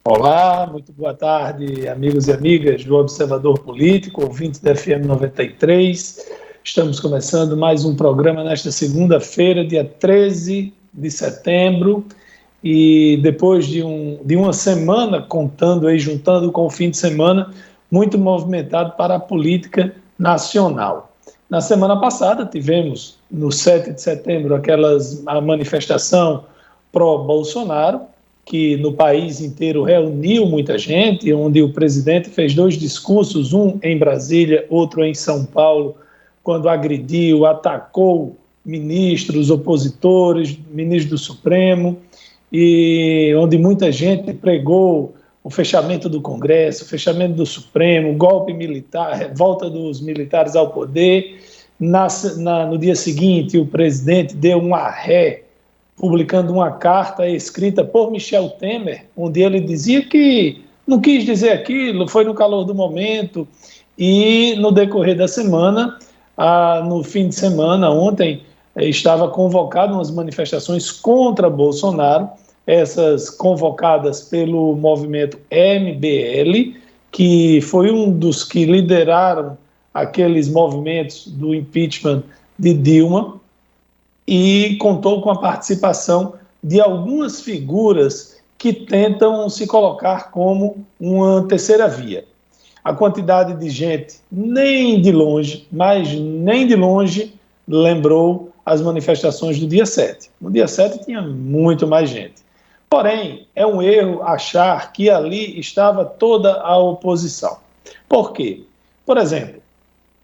Olá, muito boa tarde, amigos e amigas do Observador Político, ouvintes da FM 93. Estamos começando mais um programa nesta segunda-feira, dia 13 de setembro, e depois de uma semana, contando aí, juntando com o fim de semana, muito movimentado para a política nacional. Na semana passada tivemos, no 7 de setembro, a manifestação pró-Bolsonaro, que no país inteiro reuniu muita gente, onde o presidente fez dois discursos, um em Brasília, outro em São Paulo, quando agrediu, atacou ministros, opositores, ministro do Supremo, e onde muita gente pregou o fechamento do Congresso, o fechamento do Supremo, golpe militar, volta dos militares ao poder. No dia seguinte, o presidente deu um arré publicando uma carta escrita por Michel Temer, onde ele dizia que não quis dizer aquilo, foi no calor do momento, e no decorrer da semana, no fim de semana, ontem, estava convocado umas manifestações contra Bolsonaro, essas convocadas pelo movimento MBL, que foi um dos que lideraram aqueles movimentos do impeachment de Dilma, e contou com a participação de algumas figuras que tentam se colocar como uma terceira via. A quantidade de gente, nem de longe, mas nem de longe, lembrou as manifestações do dia 7. No dia 7 tinha muito mais gente. Porém, é um erro achar que ali estava toda a oposição. Por quê? Por exemplo,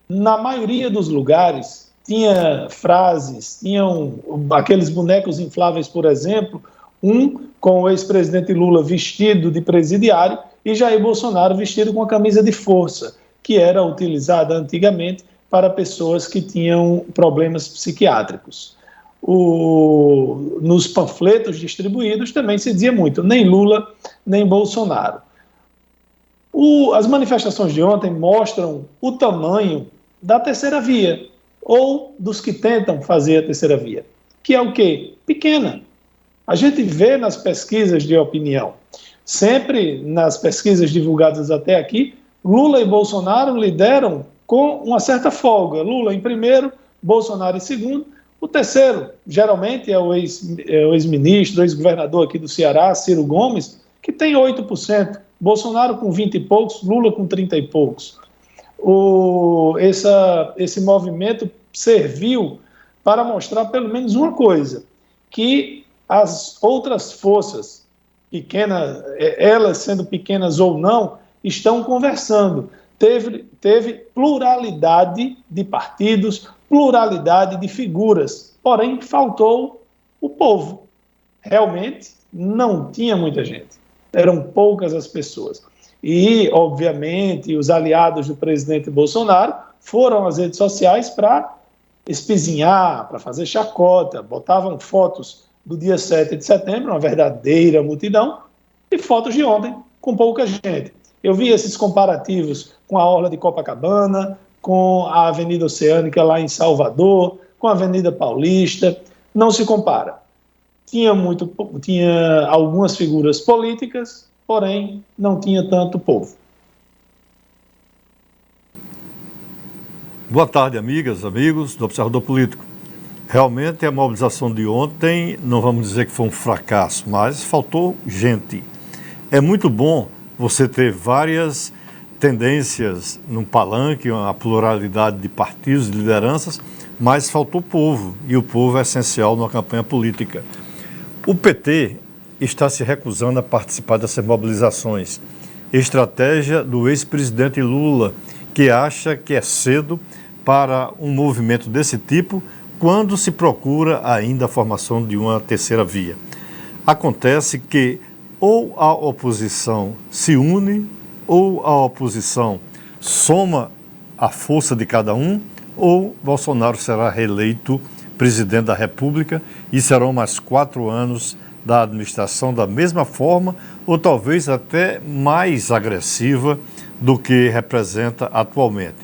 na maioria dos lugares, tinha frases, tinham aqueles bonecos infláveis, por exemplo, um com o ex-presidente Lula vestido de presidiário e Jair Bolsonaro vestido com a camisa de força, que era utilizada antigamente para pessoas que tinham problemas psiquiátricos. Nos panfletos distribuídos também se dizia muito, nem Lula, nem Bolsonaro. As manifestações de ontem mostram o tamanho da terceira via, ou dos que tentam fazer a terceira via, que é o quê? Pequena. A gente vê nas pesquisas de opinião, sempre nas pesquisas divulgadas até aqui, Lula e Bolsonaro lideram com uma certa folga. Lula em primeiro, Bolsonaro em segundo. O terceiro, geralmente, é o ex-ministro, o ex-governador aqui do Ceará, Ciro Gomes, que tem 8%. Bolsonaro com 20 e poucos, Lula com 30 e poucos. Esse movimento serviu para mostrar pelo menos uma coisa, que as outras forças, pequenas, elas sendo pequenas ou não, estão conversando. Teve pluralidade de partidos, pluralidade de figuras, porém faltou o povo. Realmente não tinha muita gente, eram poucas as pessoas. E, obviamente, os aliados do presidente Bolsonaro foram às redes sociais para espizinhar, para fazer chacota, botavam fotos do dia 7 de setembro, uma verdadeira multidão, e fotos de ontem, com pouca gente. Eu vi esses comparativos com a Orla de Copacabana, com a Avenida Oceânica lá em Salvador, com a Avenida Paulista, não se compara. Tinha algumas figuras políticas, porém não tinha tanto povo. Boa tarde, amigas, amigos do Observador Político. Realmente a mobilização de ontem, não vamos dizer que foi um fracasso, mas faltou gente. É muito bom você ter várias tendências no palanque, uma pluralidade de partidos, de lideranças, mas faltou povo, e o povo é essencial numa campanha política. O PT está se recusando a participar dessas mobilizações. Estratégia do ex-presidente Lula, que acha que é cedo para um movimento desse tipo, quando se procura ainda a formação de uma terceira via. Acontece que ou a oposição se une, ou a oposição soma a força de cada um, ou Bolsonaro será reeleito presidente da República e serão mais 4 anos da administração da mesma forma, ou talvez até mais agressiva do que representa atualmente.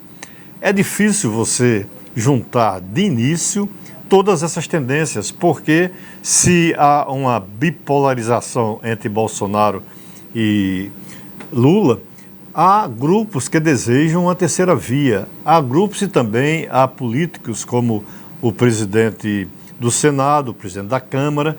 É difícil você juntar de início todas essas tendências, porque se há uma bipolarização entre Bolsonaro e Lula, há grupos que desejam uma terceira via, há grupos e também há políticos como o presidente do Senado, o presidente da Câmara,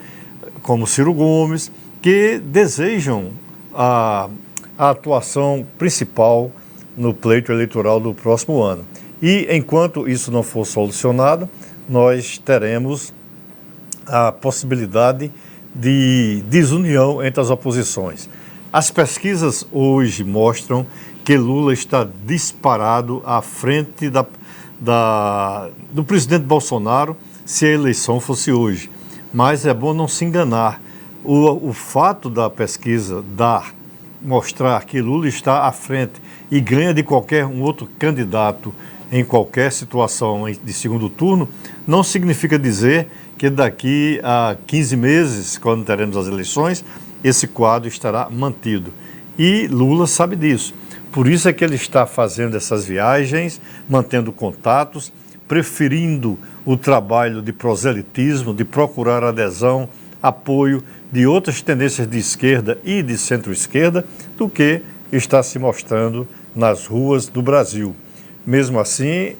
como Ciro Gomes, que desejam a atuação principal no pleito eleitoral do próximo ano. E enquanto isso não for solucionado, nós teremos a possibilidade de desunião entre as oposições. As pesquisas hoje mostram que Lula está disparado à frente do presidente Bolsonaro se a eleição fosse hoje. Mas é bom não se enganar. O fato da pesquisa mostrar que Lula está à frente e ganha de qualquer um outro candidato em qualquer situação de segundo turno, não significa dizer que daqui a 15 meses, quando teremos as eleições, esse quadro estará mantido. E Lula sabe disso. Por isso é que ele está fazendo essas viagens, mantendo contatos, preferindo o trabalho de proselitismo, de procurar adesão, apoio de outras tendências de esquerda e de centro-esquerda, do que está se mostrando nas ruas do Brasil. Mesmo assim,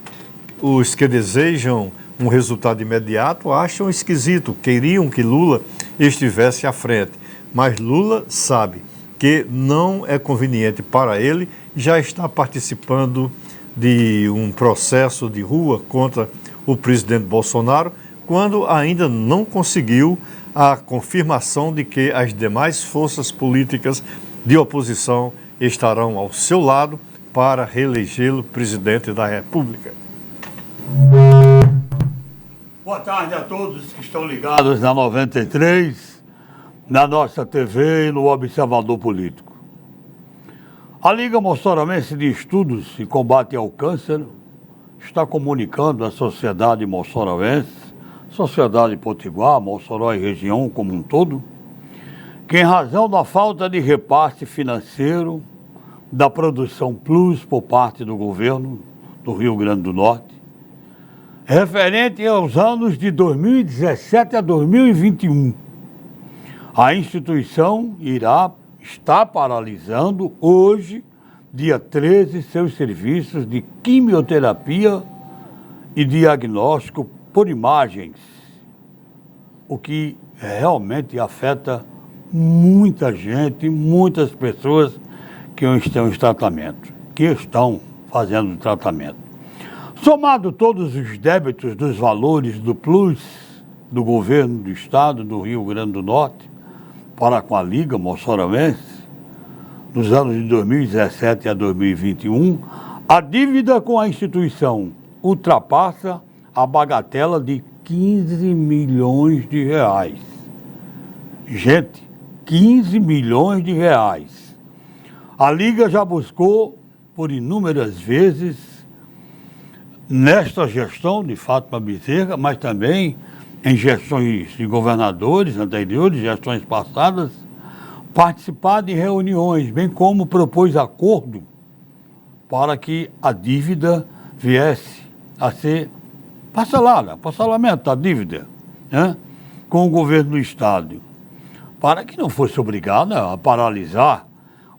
os que desejam um resultado imediato acham esquisito, queriam que Lula estivesse à frente. Mas Lula sabe que não é conveniente para ele, já está participando de um processo de rua contra o presidente Bolsonaro, quando ainda não conseguiu a confirmação de que as demais forças políticas de oposição estarão ao seu lado para reelegê-lo presidente da República. Boa tarde a todos que estão ligados na 93, na nossa TV e no Observador Político. A Liga Moçoroense de Estudos e Combate ao Câncer está comunicando à sociedade moçoroense, sociedade potiguar, Mossoró e região como um todo, que em razão da falta de repasse financeiro da produção Plus por parte do governo do Rio Grande do Norte, referente aos anos de 2017 a 2021, a instituição está paralisando hoje, dia 13, seus serviços de quimioterapia e diagnóstico por imagens, o que realmente afeta muita gente, muitas pessoas que estão em tratamento, que estão fazendo tratamento. Somado todos os débitos dos valores do Plus do governo do estado do Rio Grande do Norte para com a Liga Moçoroense, nos anos de 2017 a 2021, a dívida com a instituição ultrapassa a bagatela de 15 milhões de reais. Gente, 15 milhões de reais. A Liga já buscou por inúmeras vezes, nesta gestão de Fátima Bezerra, mas também em gestões de governadores anteriores, gestões passadas, participar de reuniões, bem como propôs acordo para que a dívida viesse a ser parcelada, parcelamento da dívida, né, com o governo do estado, para que não fosse obrigada a paralisar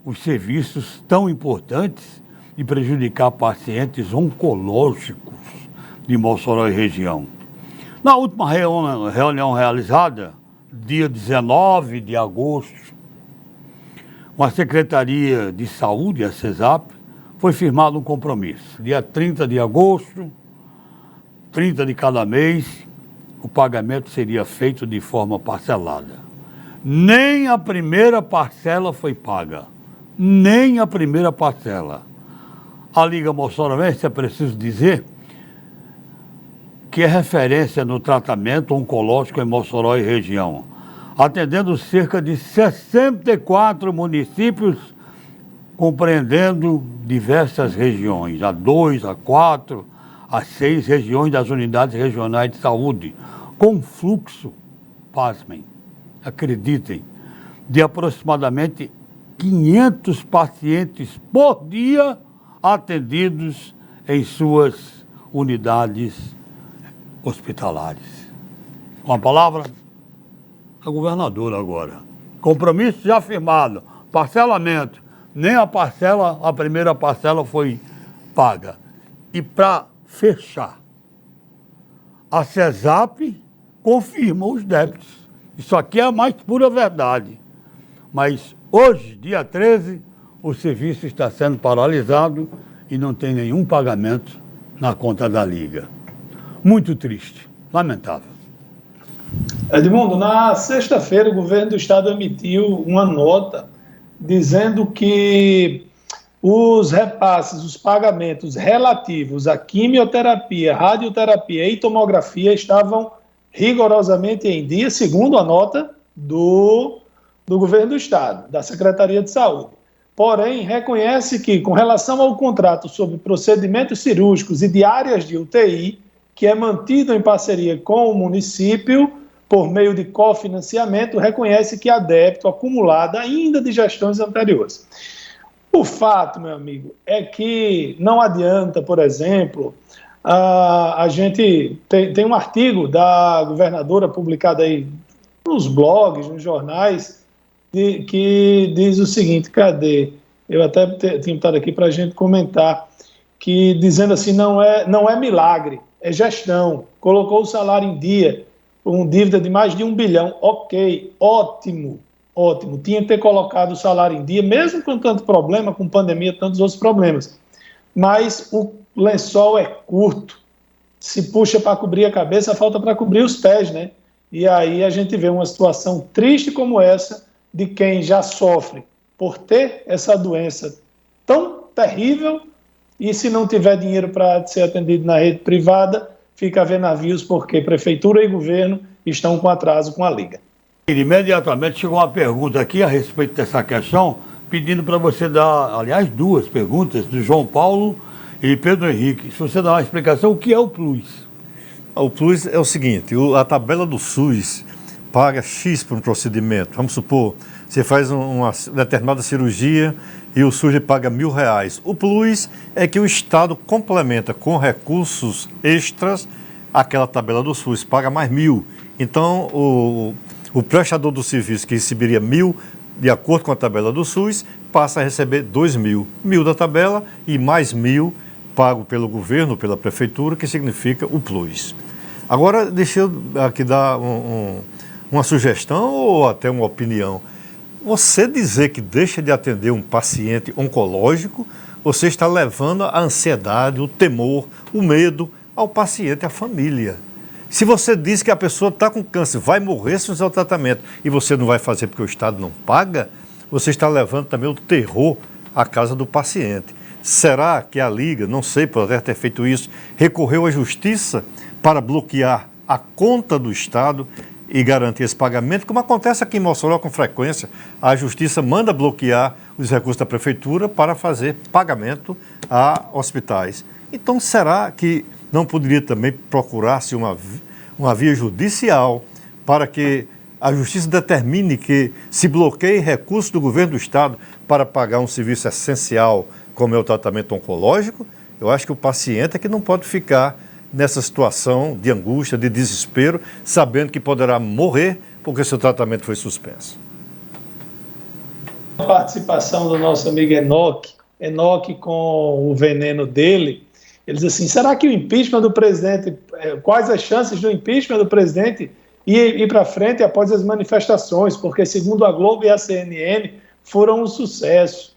os serviços tão importantes e prejudicar pacientes oncológicos de Mossoró e região. Na última reunião realizada, dia 19 de agosto, com a Secretaria de Saúde, a CESAP, foi firmado um compromisso. Dia 30 de agosto, 30 de cada mês, o pagamento seria feito de forma parcelada. Nem a primeira parcela foi paga. Nem a primeira parcela. A Liga Moçoroense, é preciso dizer, que é referência no tratamento oncológico em Mossoró e região, atendendo cerca de 64 municípios compreendendo diversas regiões, a 2, a 4, a 6 regiões das unidades regionais de saúde, com fluxo, pasmem, acreditem, de aproximadamente 500 pacientes por dia atendidos em suas unidades hospitalares. Com a palavra, a governadora agora. Compromisso já firmado, parcelamento, nem a primeira parcela foi paga. E para fechar, a CESAP confirmou os débitos. Isso aqui é a mais pura verdade. Mas hoje, dia 13, o serviço está sendo paralisado e não tem nenhum pagamento na conta da Liga. Muito triste, lamentável. Edmundo, na sexta-feira o governo do estado emitiu uma nota dizendo que os repasses, os pagamentos relativos à quimioterapia, radioterapia e tomografia estavam rigorosamente em dia, segundo a nota do governo do estado, da Secretaria de Saúde. Porém, reconhece que, com relação ao contrato sobre procedimentos cirúrgicos e de áreas de UTI, que é mantido em parceria com o município, por meio de cofinanciamento, reconhece que há débito acumulado ainda de gestões anteriores. O fato, meu amigo, é que não adianta, por exemplo, a gente tem um artigo da governadora publicado aí nos blogs, nos jornais, que diz o seguinte, cadê? Eu até tinha botado aqui para a gente comentar, que dizendo assim, não é milagre, é gestão, colocou o salário em dia, com dívida de mais de 1 bilhão, ok, ótimo, tinha que ter colocado o salário em dia, mesmo com tanto problema, com pandemia, tantos outros problemas, mas o lençol é curto, se puxa para cobrir a cabeça, falta para cobrir os pés, né? E aí a gente vê uma situação triste como essa, de quem já sofre por ter essa doença tão terrível, e se não tiver dinheiro para ser atendido na rede privada, fica a ver navios, porque prefeitura e governo estão com atraso com a Liga. Imediatamente chegou uma pergunta aqui a respeito dessa questão, pedindo para você dar, aliás, 2 perguntas, do João Paulo e Pedro Henrique. Se você dar uma explicação, o que é o Plus? O Plus é o seguinte, a tabela do SUS paga X por um procedimento. Vamos supor, você faz uma determinada cirurgia e o SUS paga R$1.000. O Plus é que o Estado complementa com recursos extras aquela tabela do SUS, paga mais R$1.000. Então, o prestador do serviço que receberia R$1.000, de acordo com a tabela do SUS, passa a receber R$2.000. R$1.000 da tabela e mais R$1.000 pago pelo governo, pela prefeitura, que significa o Plus. Agora, deixa eu aqui dar uma sugestão ou até uma opinião. Você dizer que deixa de atender um paciente oncológico, você está levando a ansiedade, o temor, o medo ao paciente, à família. Se você diz que a pessoa está com câncer, vai morrer sem o seu tratamento e você não vai fazer porque o Estado não paga, você está levando também o terror à casa do paciente. Será que a Liga, não sei, poder ter feito isso, recorreu à Justiça para bloquear a conta do Estado e garantir esse pagamento, como acontece aqui em Mossoró com frequência? A Justiça manda bloquear os recursos da Prefeitura para fazer pagamento a hospitais. Então, será que não poderia também procurar-se uma via judicial para que a Justiça determine que se bloqueie recursos do governo do Estado para pagar um serviço essencial, como é o tratamento oncológico? Eu acho que o paciente é que não pode ficar nessa situação de angústia, de desespero, sabendo que poderá morrer porque seu tratamento foi suspenso. A participação do nosso amigo Enoque com o veneno dele, ele diz assim, será que o impeachment do presidente, quais as chances do impeachment do presidente ir para frente após as manifestações, porque segundo a Globo e a CNN foram um sucesso.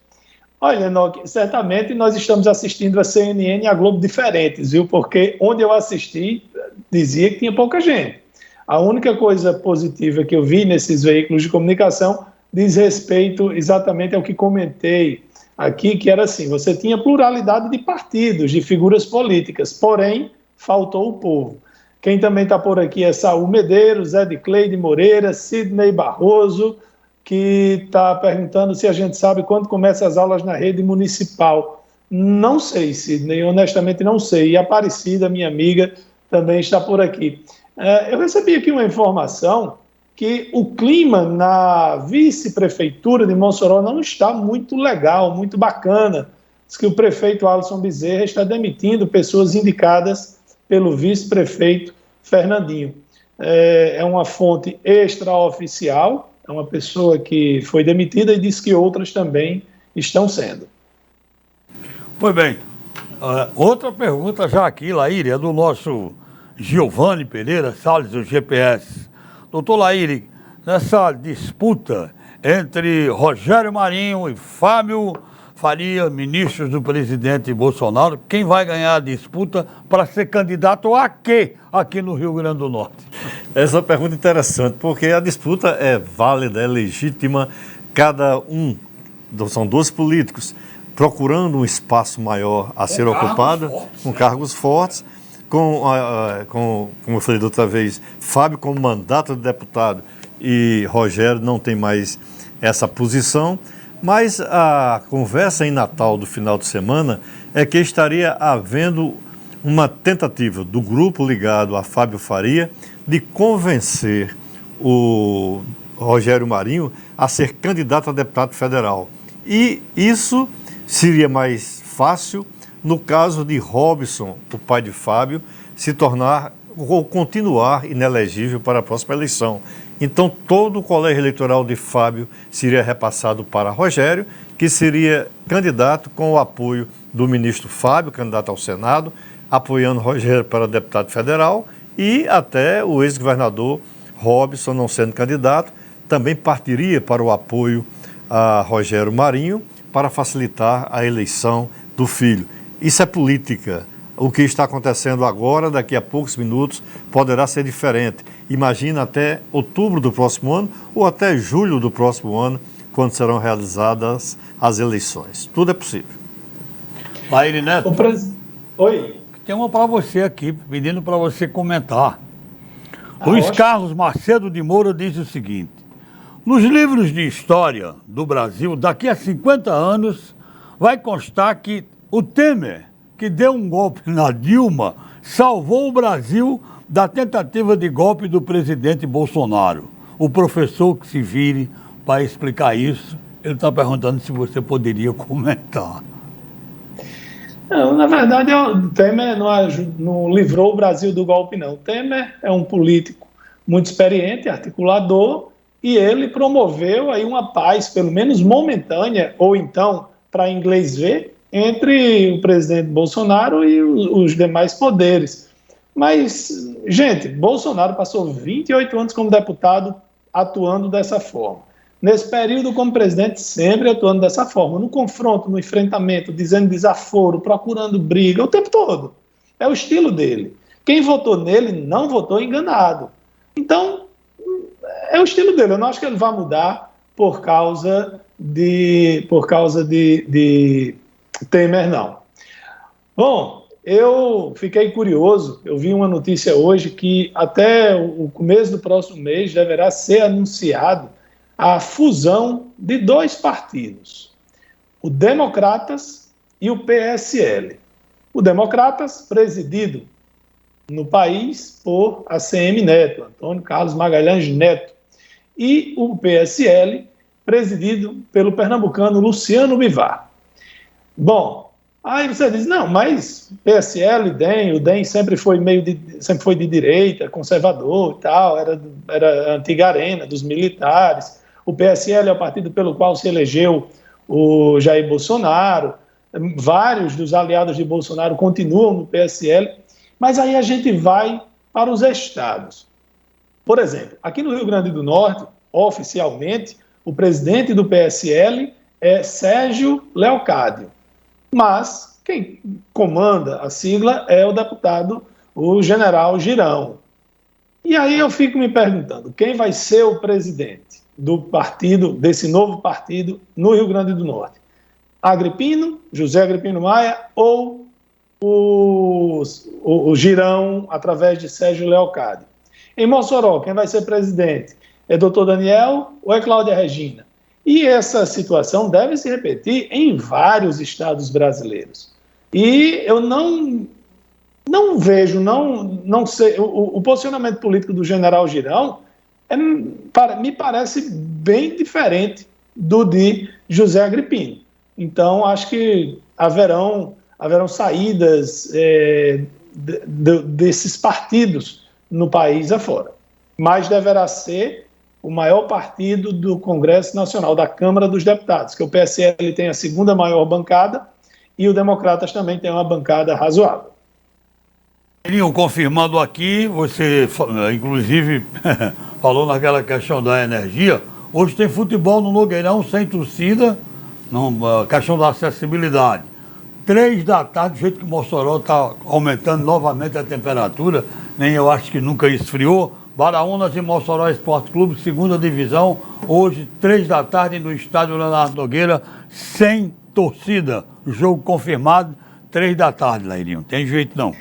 Olha, Enoque, certamente nós estamos assistindo a CNN e a Globo diferentes, viu? Porque onde eu assisti, dizia que tinha pouca gente. A única coisa positiva que eu vi nesses veículos de comunicação diz respeito exatamente ao que comentei aqui, que era assim, você tinha pluralidade de partidos, de figuras políticas, porém, faltou o povo. Quem também está por aqui é Saul Medeiros, Ed Cleide Moreira, Sidney Barroso, que está perguntando se a gente sabe quando começam as aulas na rede municipal. Não sei, Sidney, honestamente não sei. E a Aparecida, minha amiga, também está por aqui. Eu recebi aqui uma informação que o clima na vice-prefeitura de Mossoró não está muito legal, muito bacana. Diz que o prefeito Alisson Bezerra está demitindo pessoas indicadas pelo vice-prefeito Fernandinho. É uma fonte extraoficial, é uma pessoa que foi demitida e diz que outras também estão sendo. Pois bem, outra pergunta já aqui, Laíri, é do nosso Giovanni Pereira Salles, do GPS. Doutor Laíri, nessa disputa entre Rogério Marinho e Fábio Faria, ministros do presidente Bolsonaro, quem vai ganhar a disputa para ser candidato a quê aqui no Rio Grande do Norte? Essa é uma pergunta interessante, porque a disputa é válida, é legítima, cada um, são dois políticos, procurando um espaço maior a ser ocupado, com cargos fortes, como eu falei da outra vez, Fábio como mandato de deputado e Rogério não tem mais essa posição, mas a conversa em Natal do final de semana é que estaria havendo uma tentativa do grupo ligado a Fábio Faria de convencer o Rogério Marinho a ser candidato a deputado federal. E isso seria mais fácil no caso de Robson, o pai de Fábio, se tornar ou continuar inelegível para a próxima eleição. Então, todo o colégio eleitoral de Fábio seria repassado para Rogério, que seria candidato com o apoio do ministro Fábio, candidato ao Senado, apoiando Rogério para deputado federal e até o ex-governador Robson, não sendo candidato, também partiria para o apoio a Rogério Marinho para facilitar a eleição do filho. Isso é política. O que está acontecendo agora, daqui a poucos minutos, poderá ser diferente. Imagina até outubro do próximo ano ou até julho do próximo ano, quando serão realizadas as eleições. Tudo é possível. Laíri Neto, Oi. tem uma para você aqui, pedindo para você comentar. Luiz Carlos Macedo de Moura diz o seguinte: nos livros de história do Brasil, daqui a 50 anos, vai constar que o Temer, que deu um golpe na Dilma, salvou o Brasil da tentativa de golpe do presidente Bolsonaro. O professor que se vire para explicar isso, ele está perguntando se você poderia comentar. Não, na verdade, o Temer não livrou o Brasil do golpe, não. O Temer é um político muito experiente, articulador, e ele promoveu aí uma paz, pelo menos momentânea, ou então, para inglês ver, entre o presidente Bolsonaro e os demais poderes. Mas, gente, Bolsonaro passou 28 anos como deputado atuando dessa forma. Nesse período, como presidente, sempre atuando dessa forma, no confronto, no enfrentamento, dizendo desaforo, procurando briga, o tempo todo. É o estilo dele. Quem votou nele não votou enganado. Então, é o estilo dele. Eu não acho que ele vai mudar por causa de Temer, não. Bom, eu fiquei curioso, eu vi uma notícia hoje que até o começo do próximo mês deverá ser anunciado a fusão de dois partidos, o Democratas e o PSL. O Democratas, presidido no país por ACM Neto, Antônio Carlos Magalhães Neto, e o PSL, presidido pelo pernambucano Luciano Bivar. Bom, aí você diz, não, mas PSL, o DEM sempre foi de direita, conservador e tal, era a antiga arena dos militares. O PSL é o partido pelo qual se elegeu o Jair Bolsonaro, vários dos aliados de Bolsonaro continuam no PSL, mas aí a gente vai para os estados. Por exemplo, aqui no Rio Grande do Norte, oficialmente, o presidente do PSL é Sérgio Leocádio, mas quem comanda a sigla é o deputado, o general Girão. E aí eu fico me perguntando, quem vai ser o presidente do partido, desse novo partido no Rio Grande do Norte? Agripino, José Agripino Maia ou o Girão através de Sérgio Leocádio? Em Mossoró, quem vai ser presidente? É doutor Daniel ou é Cláudia Regina? E essa situação deve se repetir em vários estados brasileiros. E eu não vejo, não sei, o posicionamento político do general Girão me parece bem diferente do de José Agripino. Então, acho que haverão saídas desses partidos no país afora. Mas deverá ser o maior partido do Congresso Nacional, da Câmara dos Deputados, que o PSL tem a segunda maior bancada e o Democratas também tem uma bancada razoável. Confirmando aqui, você inclusive falou naquela questão da energia, hoje tem futebol no Nogueirão sem torcida, questão da acessibilidade. 3 da tarde, do jeito que Mossoró está aumentando novamente a temperatura, nem eu acho que nunca esfriou. Baraunas e Mossoró Esporte Clube, segunda divisão, hoje 3 da tarde no estádio Leonardo Nogueira, sem torcida. Jogo confirmado, 3 da tarde, Lairinho. Tem jeito não.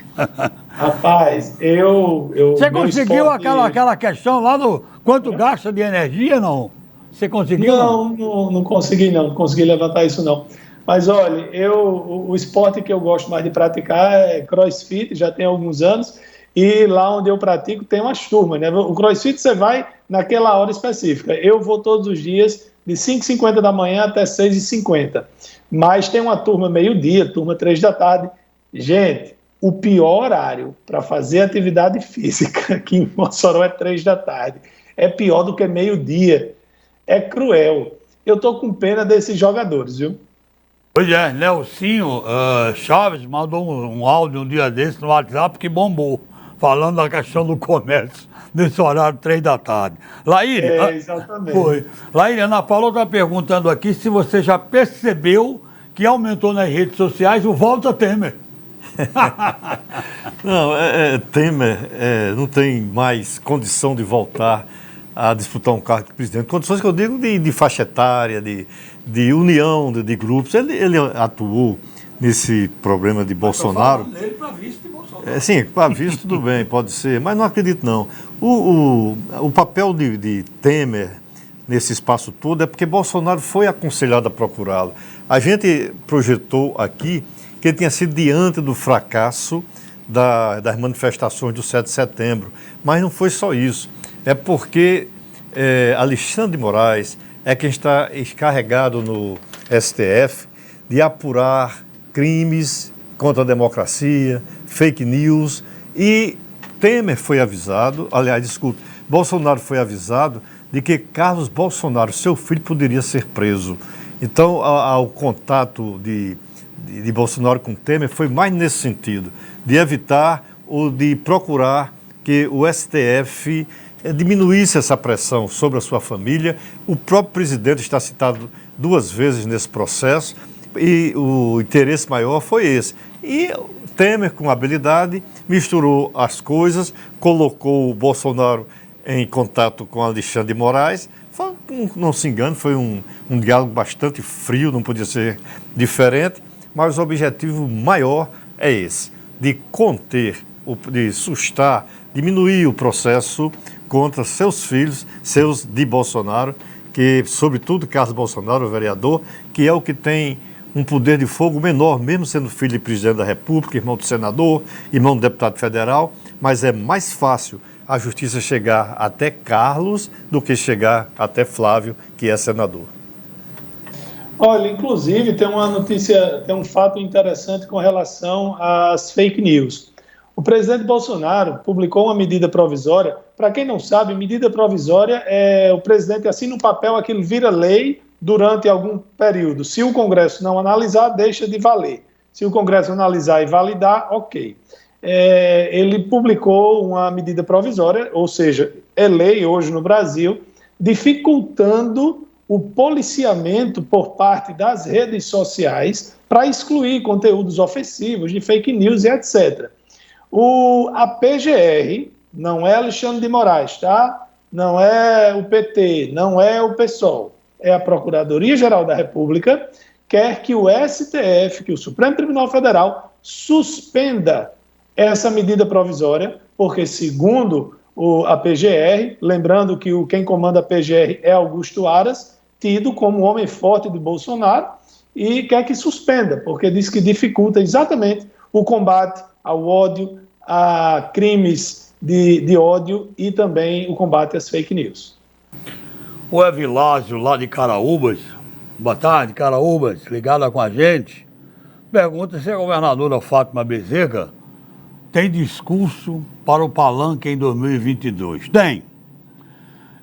Rapaz, Você conseguiu aquela questão lá do quanto gasta de energia, não? Você conseguiu? Não consegui não consegui levantar isso não. Mas olha, o esporte que eu gosto mais de praticar é CrossFit, já tem alguns anos, e lá onde eu pratico tem umas turmas, né? O CrossFit você vai naquela hora específica. Eu vou todos os dias de 5h50 da manhã até 6h50. Mas tem uma turma meio-dia, turma 3 da tarde. Gente, o pior horário para fazer atividade física aqui em Mossoró é 3 da tarde. É pior do que meio-dia. É cruel. Eu tô com pena desses jogadores, viu? Pois é, Nelsinho Chaves mandou um áudio um dia desse no WhatsApp que bombou, falando da questão do comércio, nesse horário 3 da tarde. Laíre, exatamente. Foi. Laíre, Ana Paula está perguntando aqui se você já percebeu que aumentou nas redes sociais o Volta Temer. Não, Temer não tem mais condição de voltar a disputar um cargo de presidente. Condições que eu digo de faixa etária, de união de grupos. Ele atuou nesse problema de Bolsonaro. Nele para vice de Bolsonaro. Sim, para vice tudo bem, pode ser, mas não acredito não. O papel de Temer nesse espaço todo é porque Bolsonaro foi aconselhado a procurá-lo. A gente projetou aqui que ele tinha sido diante do fracasso das manifestações do 7 de setembro, mas não foi só isso. É porque Alexandre de Moraes é quem está encarregado no STF de apurar crimes contra a democracia, fake news, e Temer foi avisado, Bolsonaro foi avisado de que Carlos Bolsonaro, seu filho, poderia ser preso. Então, o contato de Bolsonaro com Temer foi mais nesse sentido, de evitar ou de procurar que o STF diminuísse essa pressão sobre a sua família. O próprio presidente está citado 2 vezes nesse processo e o interesse maior foi esse. E Temer, com habilidade, misturou as coisas, colocou o Bolsonaro em contato com Alexandre de Moraes. Não se engane, foi um diálogo bastante frio, não podia ser diferente, mas o objetivo maior é esse, de conter, de sustar, diminuir o processo contra seus filhos, seus de Bolsonaro, que, sobretudo, Carlos Bolsonaro, o vereador, que é o que tem um poder de fogo menor, mesmo sendo filho de presidente da República, irmão do senador, irmão do deputado federal, mas é mais fácil a justiça chegar até Carlos do que chegar até Flávio, que é senador. Olha, inclusive tem uma notícia, tem um fato interessante com relação às fake news. O presidente Bolsonaro publicou uma medida provisória. Para quem não sabe, medida provisória é o presidente assina um papel, aquilo vira lei durante algum período. Se o Congresso não analisar, deixa de valer. Se o Congresso analisar e validar, ok. Ele publicou uma medida provisória, ou seja, é lei hoje no Brasil, dificultando o policiamento por parte das redes sociais para excluir conteúdos ofensivos, de fake news e etc. A PGR, não é Alexandre de Moraes, tá? Não é o PT, não é o PSOL, é a Procuradoria-Geral da República, quer que o STF, que o Supremo Tribunal Federal, suspenda essa medida provisória, porque, segundo a PGR, lembrando que quem comanda a PGR é Augusto Aras, tido como um homem forte de Bolsonaro, e quer que suspenda, porque diz que dificulta exatamente o combate ao ódio, a crimes de ódio e também o combate às fake news. O Evilásio, lá de Caraúbas, boa tarde, Caraúbas, ligada com a gente, pergunta se a governadora Fátima Bezerra tem discurso para o Palanque em 2022. Tem.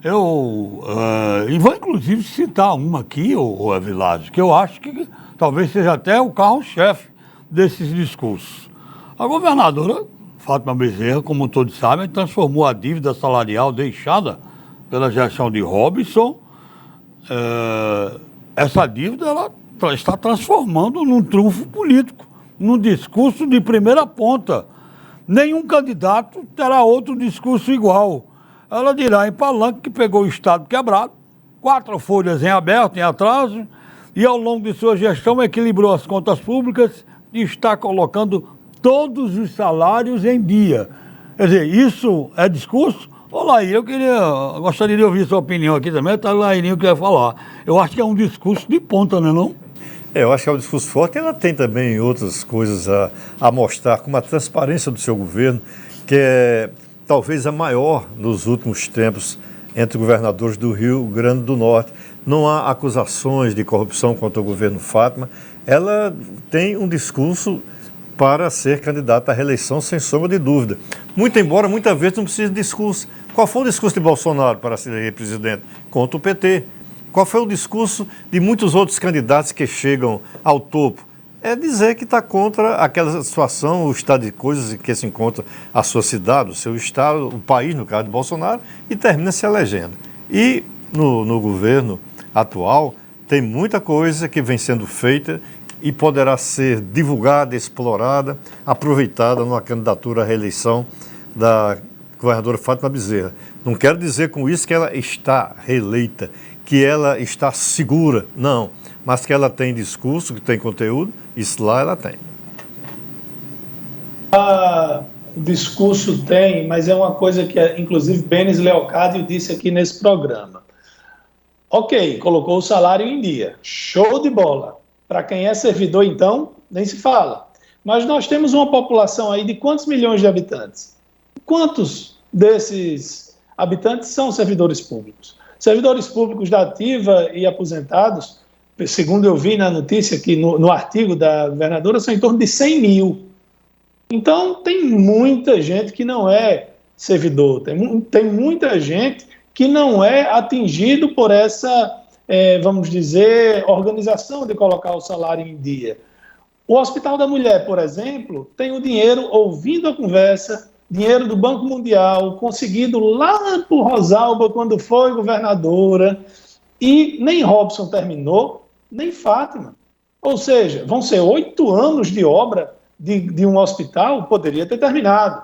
E vou inclusive citar uma aqui, o Evilásio, que eu acho que talvez seja até o carro-chefe desses discursos. A governadora Fátima Bezerra, como todos sabem, transformou a dívida salarial deixada pela gestão de Robson. Essa dívida ela está transformando num trunfo político, num discurso de primeira ponta. Nenhum candidato terá outro discurso igual. Ela dirá em Palanque que pegou o Estado quebrado, 4 folhas em aberto, em atraso, e ao longo de sua gestão equilibrou as contas públicas e está colocando todos os salários em dia. Quer dizer, isso é discurso? Ô, Laí, eu gostaria de ouvir sua opinião aqui também, tá, Lairinho, que quer falar. Eu acho que é um discurso de ponta, não? Eu acho que é um discurso forte. Ela tem também outras coisas a mostrar, como a transparência do seu governo, que é talvez a maior nos últimos tempos entre governadores do Rio Grande do Norte. Não há acusações de corrupção contra o governo Fátima. Ela tem um discurso para ser candidata à reeleição, sem sombra de dúvida. Muito embora, muitas vezes, não precise de discurso. Qual foi o discurso de Bolsonaro para ser presidente? Contra o PT. Qual foi o discurso de muitos outros candidatos que chegam ao topo? É dizer que está contra aquela situação, o estado de coisas em que se encontra a sua cidade, o seu estado, o país, no caso de Bolsonaro, e termina se elegendo. E no governo atual tem muita coisa que vem sendo feita e poderá ser divulgada, explorada, aproveitada numa candidatura à reeleição da governadora Fátima Bezerra. Não quero dizer com isso que ela está reeleita, que ela está segura, não, mas que ela tem discurso, que tem conteúdo, isso lá ela tem. O discurso tem, mas é uma coisa que, inclusive, Benes Leocádio disse aqui nesse programa. Ok, colocou o salário em dia, show de bola. Para quem é servidor, então, nem se fala. Mas nós temos uma população aí de quantos milhões de habitantes? Quantos desses habitantes são servidores públicos? Servidores públicos da ativa e aposentados, segundo eu vi na notícia, aqui no artigo da governadora, são em torno de 100 mil. Então, tem muita gente que não é servidor, tem muita gente que não é atingido por essa, vamos dizer, organização de colocar o salário em dia. O Hospital da Mulher, por exemplo, tem o dinheiro, ouvindo a conversa, dinheiro do Banco Mundial, conseguido lá por Rosalba, quando foi governadora, e nem Robson terminou, nem Fátima. Ou seja, vão ser 8 anos de obra de um hospital, poderia ter terminado.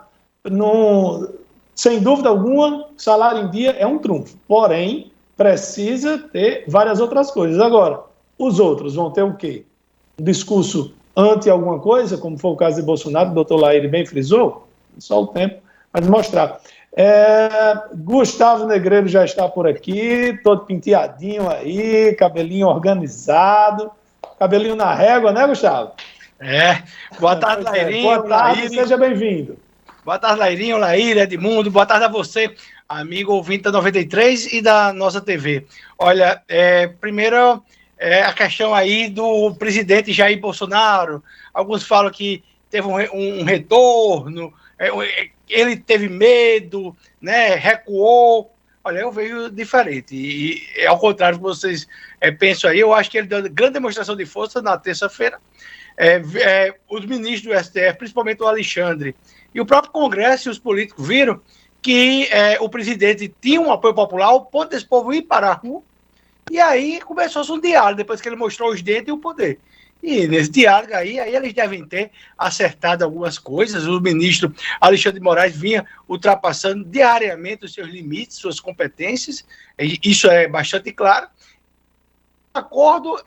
Sem dúvida alguma, salário em dia é um trunfo, porém, precisa ter várias outras coisas. Agora, os outros vão ter o quê? Um discurso anti alguma coisa, como foi o caso de Bolsonaro, o doutor Laíre bem frisou, só o tempo vai mostrar. Gustavo Negreiro já está por aqui, todo penteadinho aí, cabelinho organizado, cabelinho na régua, né, Gustavo? Boa tarde, Lairinho. Boa tarde, seja bem-vindo. Boa tarde, Lairinho, Laíra, Edmundo. Boa tarde a você, amigo ouvinte da 93 e da nossa TV. Olha, primeiro a questão aí do presidente Jair Bolsonaro. Alguns falam que teve um retorno, ele teve medo, né, recuou. Olha, eu vejo diferente. E ao contrário do que vocês pensam aí, eu acho que ele deu grande demonstração de força na terça-feira. Os ministros do STF, principalmente o Alexandre, e o próprio Congresso e os políticos viram que o presidente tinha um apoio popular ao ponto desse povo ir para a rua, e aí começou-se um diálogo, depois que ele mostrou os dentes e o poder. E nesse diálogo aí eles devem ter acertado algumas coisas. O ministro Alexandre de Moraes vinha ultrapassando diariamente os seus limites, suas competências, isso é bastante claro. O acordo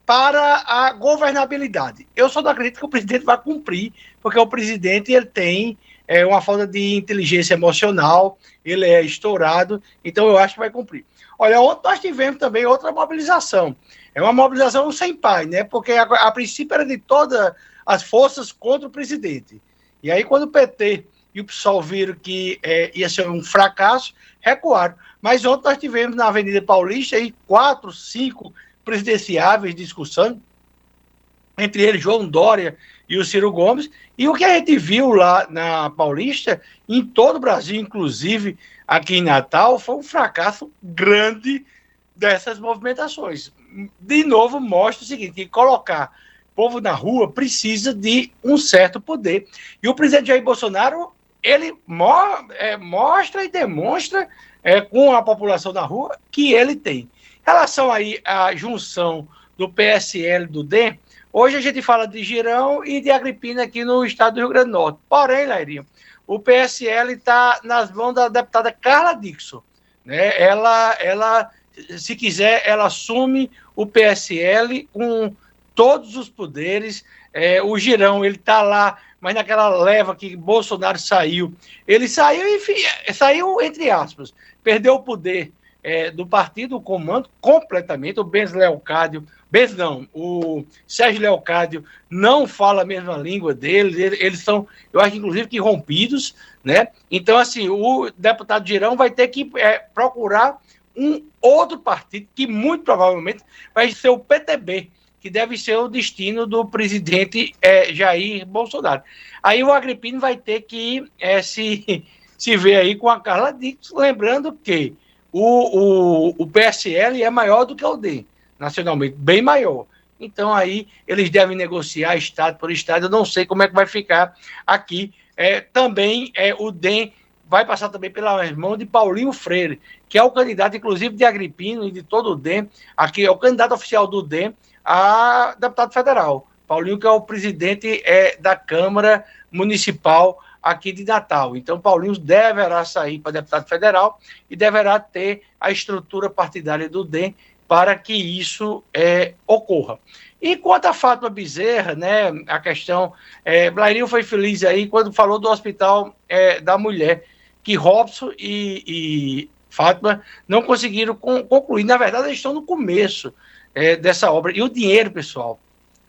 para a governabilidade. Eu só não acredito que o presidente vai cumprir, porque o presidente ele tem é uma falta de inteligência emocional, ele é estourado, então eu acho que vai cumprir. Olha, ontem nós tivemos também outra mobilização. É uma mobilização sem pai, né? Porque a princípio era de todas as forças contra o presidente. E aí, quando o PT e o PSOL viram que ia ser um fracasso, recuaram. Mas ontem nós tivemos na Avenida Paulista aí 4, 5 presidenciáveis discussão, entre eles João Dória e o Ciro Gomes, e o que a gente viu lá na Paulista, em todo o Brasil, inclusive aqui em Natal, foi um fracasso grande dessas movimentações. De novo, mostra o seguinte, que colocar o povo na rua precisa de um certo poder. E o presidente Jair Bolsonaro, ele mostra e demonstra com a população na rua que ele tem. Em relação aí à junção do PSL do DEM, hoje a gente fala de Girão e de Agripina aqui no estado do Rio Grande do Norte. Porém, Lairinho, o PSL está nas mãos da deputada Carla Dickson. Né? Ela, se quiser, ela assume o PSL com todos os poderes. O Girão, ele está lá, mas naquela leva que Bolsonaro saiu. Ele saiu, enfim, saiu entre aspas, perdeu o poder do partido, o comando, completamente. O Benz Leocádio, o Sérgio Leocádio não fala a mesma língua dele, eles são, eu acho, inclusive, que rompidos, né? Então, assim, o deputado Girão vai ter que procurar um outro partido, que muito provavelmente vai ser o PTB, que deve ser o destino do presidente Jair Bolsonaro. Aí o Agripino vai ter que se ver aí com a Carla Dickson, lembrando que o PSL é maior do que o DEM, nacionalmente, bem maior. Então, aí, eles devem negociar estado por estado. Eu não sei como é que vai ficar aqui. Também, o DEM vai passar também pela mão de Paulinho Freire, que é o candidato, inclusive, de Agripino e de todo o DEM. Aqui é o candidato oficial do DEM a deputado federal. Paulinho, que é o presidente da Câmara Municipal aqui de Natal. Então, Paulinho deverá sair para deputado federal e deverá ter a estrutura partidária do DEM para que isso ocorra. E quanto a Fátima Bezerra, né, a questão, Blairinho foi feliz aí quando falou do Hospital da Mulher, que Robson e Fátima não conseguiram concluir. Na verdade, eles estão no começo dessa obra. E o dinheiro, pessoal,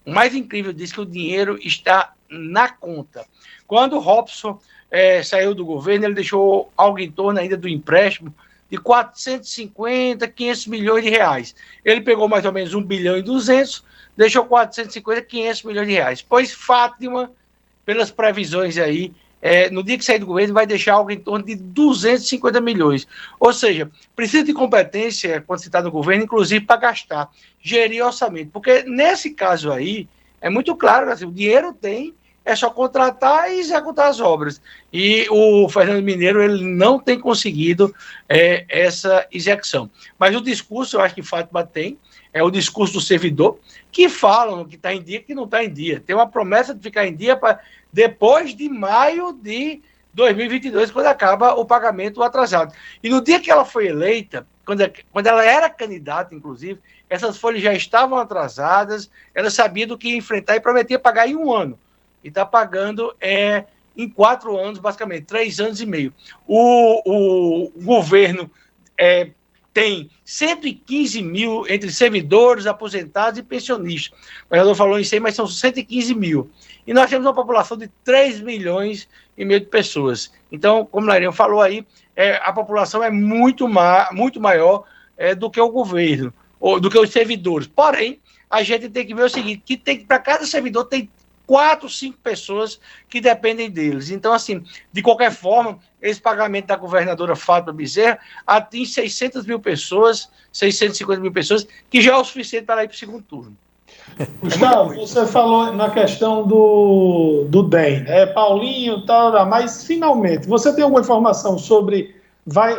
o mais incrível disso é que o dinheiro está na conta. Quando o Robson saiu do governo, ele deixou algo em torno ainda do empréstimo de 450, 500 milhões de reais. Ele pegou mais ou menos 1 bilhão e 200, deixou 450, 500 milhões de reais. Pois Fátima, pelas previsões aí, no dia que sair do governo, vai deixar algo em torno de 250 milhões. Ou seja, precisa de competência, quando você está no governo, inclusive para gastar, gerir orçamento. Porque nesse caso aí, é muito claro, assim, o dinheiro tem, é só contratar e executar as obras. E o Fernando Mineiro, ele não tem conseguido essa execução. Mas o discurso, eu acho que Fátima tem, é o discurso do servidor, que falam que está em dia, que não está em dia. Tem uma promessa de ficar em dia para depois de maio de 2022, quando acaba o pagamento atrasado. E no dia que ela foi eleita, quando ela era candidata, inclusive, essas folhas já estavam atrasadas, ela sabia do que ia enfrentar e prometia pagar em 1 ano. E está pagando em 4 anos, basicamente, 3 anos e meio. O governo tem 115 mil entre servidores, aposentados e pensionistas. O vereador falou em 100, mas são 115 mil. E nós temos uma população de 3 milhões e meio de pessoas. Então, como o Lairinho falou aí, a população é muito maior do que o governo, ou do que os servidores. Porém, a gente tem que ver o seguinte, que para cada servidor tem 4, 5 pessoas que dependem deles. Então, assim, de qualquer forma, esse pagamento da governadora Fátima Bezerra atinge 600 mil pessoas, 650 mil pessoas, que já é o suficiente para ir para o segundo turno. Gustavo, você falou na questão do DEM, Paulinho e tal, mas finalmente, você tem alguma informação sobre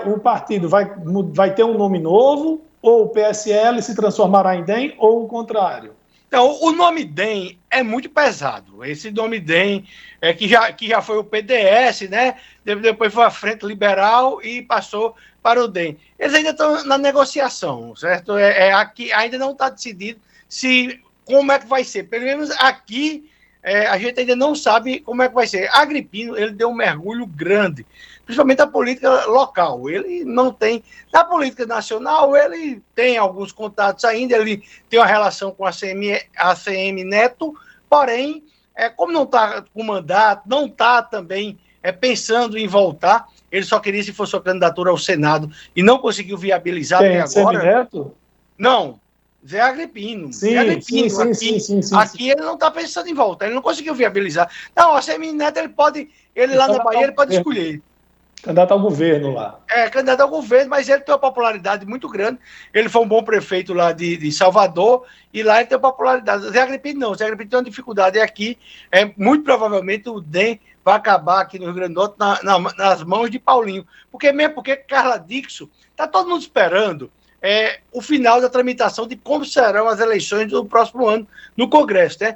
o partido vai ter um nome novo, ou o PSL se transformará em DEM, ou o contrário? Então, o nome DEM é muito pesado. Esse nome DEM que já foi o PDS, né? Depois foi a Frente Liberal e passou para o DEM. Eles ainda estão na negociação, certo? Aqui ainda não está decidido como é que vai ser. Pelo menos aqui a gente ainda não sabe como é que vai ser. Agripino, ele deu um mergulho grande, principalmente na política local. Ele não tem... Na política nacional, ele tem alguns contatos ainda, ele tem uma relação com a ACM Neto, porém, como não está com mandato, não está também pensando em voltar, ele só queria se fosse sua candidatura ao Senado e não conseguiu viabilizar até agora. Neto? Não, Zé Agripino. Sim, Zé Agripino. sim, aqui ele não está pensando em volta, ele não conseguiu viabilizar. Não, a Semineto, ele lá na Bahia, ele pode escolher. Candidato ao governo lá. Candidato ao governo, mas ele tem uma popularidade muito grande. Ele foi um bom prefeito lá de Salvador, e lá ele tem popularidade. Zé Agripino não, Zé Agripino tem uma dificuldade aqui. Muito provavelmente o DEM vai acabar aqui no Rio Grande do Norte nas mãos de Paulinho. Porque Carla Dixon, está todo mundo esperando o final da tramitação de como serão as eleições do próximo ano no Congresso, né?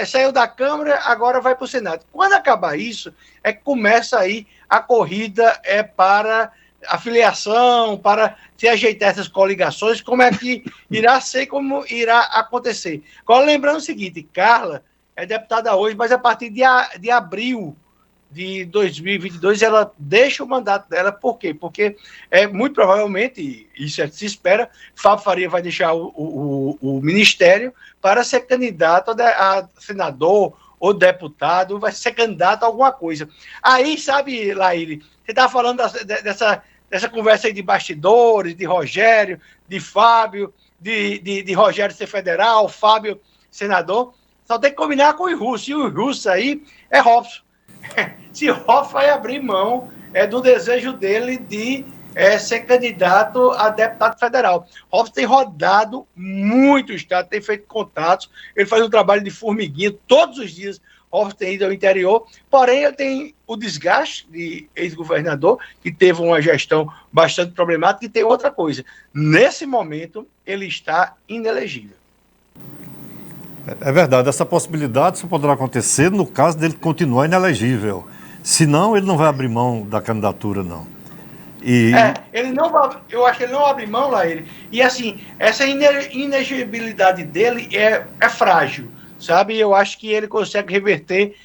Saiu da Câmara, agora vai para o Senado. Quando acabar isso, começa aí a corrida para a filiação, para se ajeitar essas coligações, como é que irá ser, como irá acontecer. Agora, lembrando o seguinte, Carla é deputada hoje, mas a partir de abril de 2022, ela deixa o mandato dela. Por quê? Porque muito provavelmente, isso se espera, Fábio Faria vai deixar o ministério para ser candidato a senador ou deputado, vai ser candidato a alguma coisa. Aí, sabe, Laíre, você estava falando dessa conversa aí de bastidores, de Rogério, de Fábio, de Rogério ser federal, Fábio senador, só tem que combinar com o Russo, e o Russo aí é Robson. Se Hoff vai abrir mão do desejo dele de ser candidato a deputado federal. Hoff tem rodado muito o estado, tem feito contatos, ele faz um trabalho de formiguinha todos os dias. Hoff tem ido ao interior, porém ele tem o desgaste de ex-governador, que teve uma gestão bastante problemática, e tem outra coisa, nesse momento ele está inelegível. É verdade, essa possibilidade só poderá acontecer no caso dele continuar inelegível. Senão, ele não vai abrir mão da candidatura, não. Ele não vai, eu acho que ele não abre mão, Laíre. E assim, essa inelegibilidade dele é frágil, sabe? Eu acho que ele consegue reverter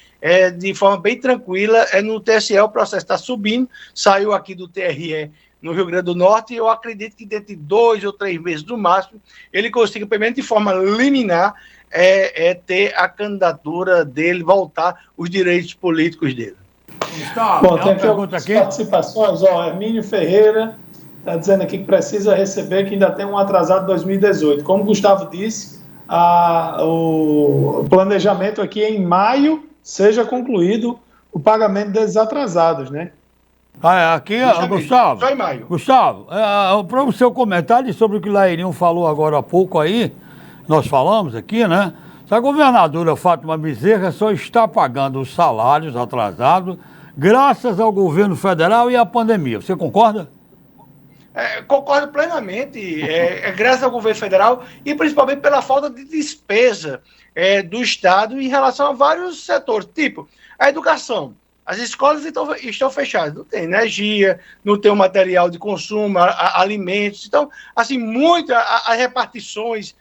de forma bem tranquila. No TSE o processo está subindo, saiu aqui do TRE no Rio Grande do Norte, e eu acredito que dentro de 2 ou 3 meses no máximo, ele consiga, pelo menos de forma liminar, ter a candidatura dele, voltar os direitos políticos dele. Bom, tem aqui participações. Hermínio Ferreira está dizendo aqui que precisa receber, que ainda tem um atrasado de 2018. Como o Gustavo disse, o planejamento aqui em maio seja concluído o pagamento desses atrasados, né? Aqui, Gustavo. Só em maio. Gustavo, para o seu comentário sobre o que o Lairinho falou agora há pouco aí, nós falamos aqui, né? A governadora Fátima Bezerra só está pagando os salários atrasados graças ao governo federal e à pandemia. Você concorda? Concordo plenamente. Graças ao governo federal e principalmente pela falta de despesa do Estado em relação a vários setores. Tipo, a educação. As escolas estão fechadas, não tem energia, não tem o material de consumo, alimentos. Então, assim, as repartições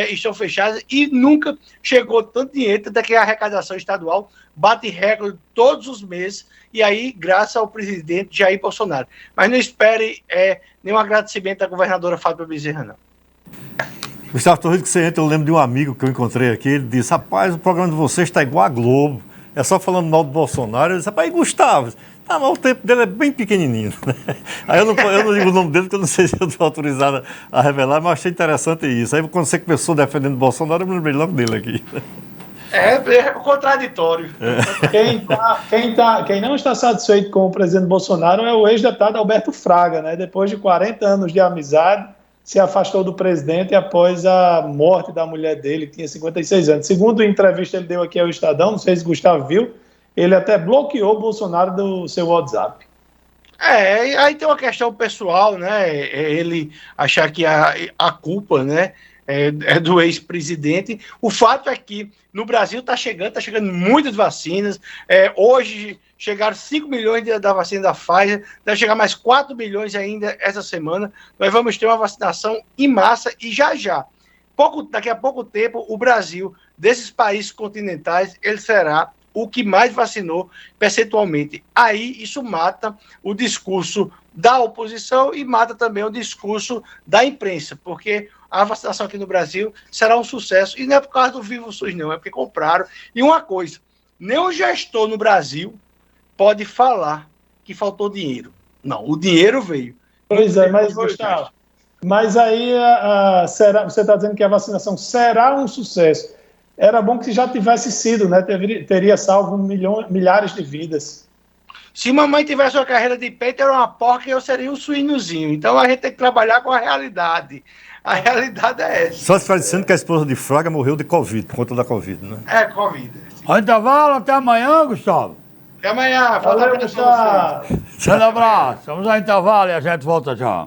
estão fechadas e nunca chegou tanto dinheiro, até que a arrecadação estadual bate recorde todos os meses, e aí, graças ao presidente Jair Bolsonaro. Mas não espere nenhum agradecimento da governadora Fátima Bezerra, não. Gustavo, toda vez que você entra, eu lembro de um amigo que eu encontrei aqui, ele disse: rapaz, o programa de vocês está igual a Globo, é só falando mal do Bolsonaro. Eu disse: rapaz, Gustavo, mas o tempo dele é bem pequenininho, né? Aí eu não digo o nome dele, porque eu não sei se eu estou autorizado a revelar, mas achei interessante isso. Aí quando você começou defendendo o Bolsonaro, eu me lembrei logo dele aqui. É contraditório. Quem não está satisfeito com o presidente Bolsonaro é o ex-deputado Alberto Fraga, né? Depois de 40 anos de amizade, se afastou do presidente após a morte da mulher dele, que tinha 56 anos. Segundo a entrevista que ele deu aqui ao Estadão, não sei se o Gustavo viu, ele até bloqueou o Bolsonaro do seu WhatsApp. Aí tem uma questão pessoal, né? Ele achar que a culpa, né, é do ex-presidente. O fato é que no Brasil está chegando muitas vacinas. Hoje chegaram 5 milhões da vacina da Pfizer, deve chegar mais 4 milhões ainda essa semana. Nós vamos ter uma vacinação em massa e já. daqui a pouco tempo, o Brasil, desses países continentais, ele será o que mais vacinou percentualmente. Aí isso mata o discurso da oposição e mata também o discurso da imprensa, porque a vacinação aqui no Brasil será um sucesso, e não é por causa do Vivo SUS, não, é porque compraram. E uma coisa, nenhum gestor no Brasil pode falar que faltou dinheiro. Não, o dinheiro veio. Pois é, mas, Gustavo, mas aí você está dizendo que a vacinação será um sucesso. Era bom que já tivesse sido, né? Teria salvo milhares de vidas. Se mamãe tivesse uma carreira de peito, era uma porca e eu seria um suínozinho. Então a gente tem que trabalhar com a realidade. A realidade é essa. Só se está dizendo que a esposa de Fraga morreu de Covid, por conta da Covid, né? É, Covid. Ao intervalo, até amanhã, Gustavo. Até amanhã. Valeu, Gustavo. Grande abraço. Vamos ao intervalo e a gente volta já.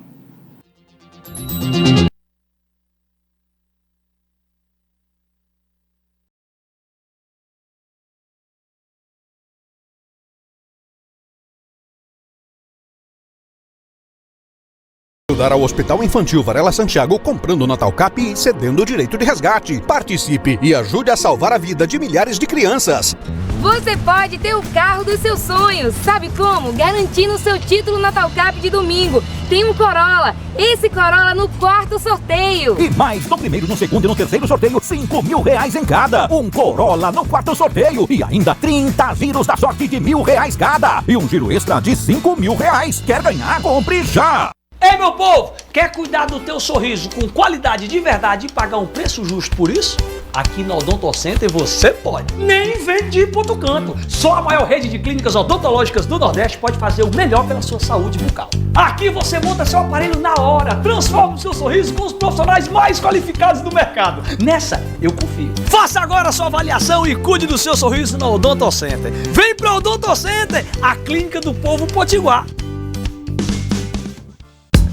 Ajudar ao Hospital Infantil Varela Santiago comprando Natal Cap e cedendo o direito de resgate. Participe e ajude a salvar a vida de milhares de crianças. Você pode ter o carro dos seus sonhos. Sabe como? Garantindo o seu título Natal Cap de domingo. Tem um Corolla. Esse Corolla no 4º sorteio. E mais, no primeiro, no segundo e no terceiro sorteio, R$5.000 em cada. Um Corolla no 4º sorteio. E ainda 30 giros da sorte de R$1.000 cada. E um giro extra de R$5.000. Quer ganhar? Compre já! Ei, meu povo, quer cuidar do teu sorriso com qualidade de verdade e pagar um preço justo por isso? Aqui no Odonto Center você pode. Nem vem de ir pro outro canto. Só a maior rede de clínicas odontológicas do Nordeste pode fazer o melhor pela sua saúde bucal. Aqui você monta seu aparelho na hora, transforma o seu sorriso com os profissionais mais qualificados do mercado. Nessa, eu confio. Faça agora a sua avaliação e cuide do seu sorriso no Odonto Center. Vem pro Odonto Center, a clínica do povo potiguar.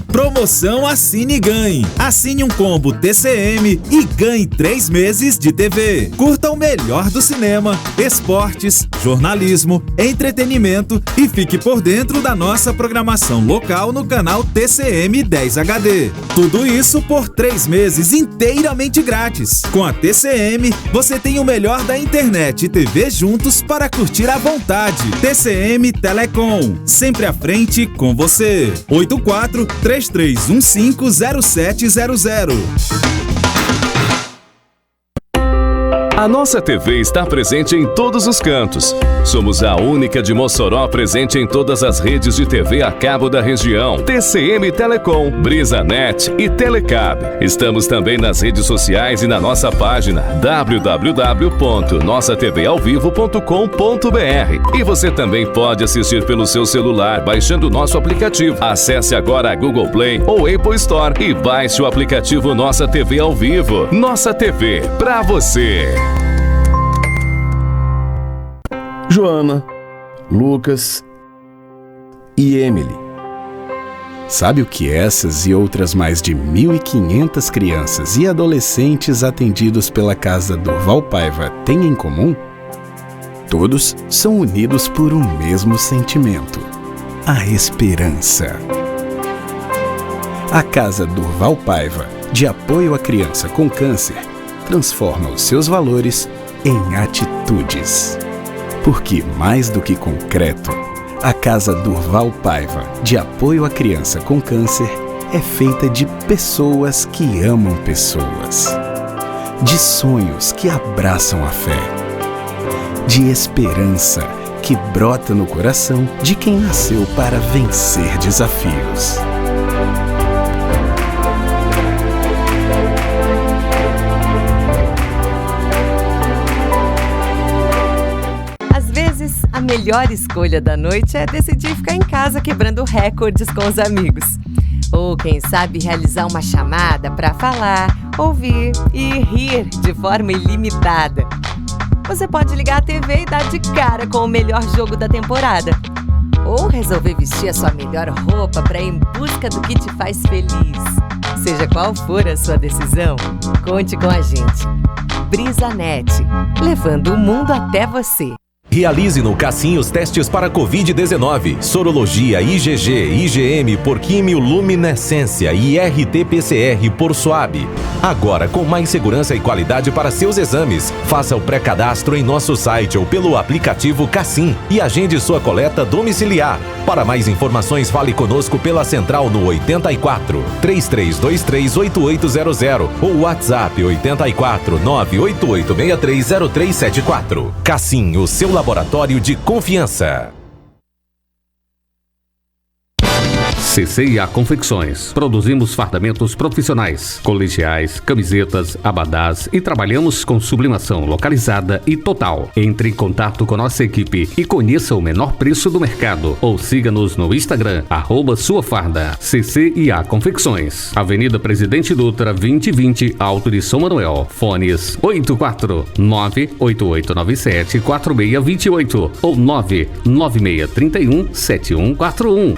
Promoção Assine e Ganhe. Assine um combo TCM e ganhe 3 meses de TV. Curta o melhor do cinema, esportes, jornalismo, entretenimento e fique por dentro da nossa programação local no canal TCM 10 HD. Tudo isso por 3 meses inteiramente grátis. Com a TCM, você tem o melhor da internet e TV juntos para curtir à vontade. TCM Telecom, sempre à frente com você. 84-3315-0700. A nossa TV está presente em todos os cantos. Somos a única de Mossoró presente em todas as redes de TV a cabo da região. TCM Telecom, BrisaNet e Telecab. Estamos também nas redes sociais e na nossa página www.nossaTVAovivo.com.br. E você também pode assistir pelo seu celular baixando o nosso aplicativo. Acesse agora a Google Play ou Apple Store e baixe o aplicativo Nossa TV ao Vivo. Nossa TV, pra você. Joana, Lucas e Emily. Sabe o que essas e outras mais de 1.500 crianças e adolescentes atendidos pela Casa Durval Paiva têm em comum? Todos são unidos por um mesmo sentimento: a esperança. A Casa Durval Paiva, de apoio à criança com câncer, transforma os seus valores em atitudes. Porque, mais do que concreto, a Casa Durval Paiva, de apoio à criança com câncer, é feita de pessoas que amam pessoas, de sonhos que abraçam a fé, de esperança que brota no coração de quem nasceu para vencer desafios. A melhor escolha da noite é decidir ficar em casa quebrando recordes com os amigos. Ou, quem sabe, realizar uma chamada para falar, ouvir e rir de forma ilimitada. Você pode ligar a TV e dar de cara com o melhor jogo da temporada. Ou resolver vestir a sua melhor roupa para ir em busca do que te faz feliz. Seja qual for a sua decisão, conte com a gente. BrisaNet, levando o mundo até você. Realize no Cassim os testes para Covid-19, sorologia IgG, IgM por quimioluminescência e RT-PCR por SWAB. Agora com mais segurança e qualidade para seus exames. Faça o pré-cadastro em nosso site ou pelo aplicativo Cassim e agende sua coleta domiciliar. Para mais informações, fale conosco pela central no 84 3323 8800 ou WhatsApp 84 98863 0374. Cassim, o seu laboratório de confiança. CC&A Confecções. Produzimos fardamentos profissionais, colegiais, camisetas, abadás e trabalhamos com sublimação localizada e total. Entre em contato com nossa equipe e conheça o menor preço do mercado ou siga-nos no Instagram, @suafarda. CC&A Confecções. Avenida Presidente Dutra, 2020, Alto de São Manuel. Fones 849-8897-4628 ou 99631-7141.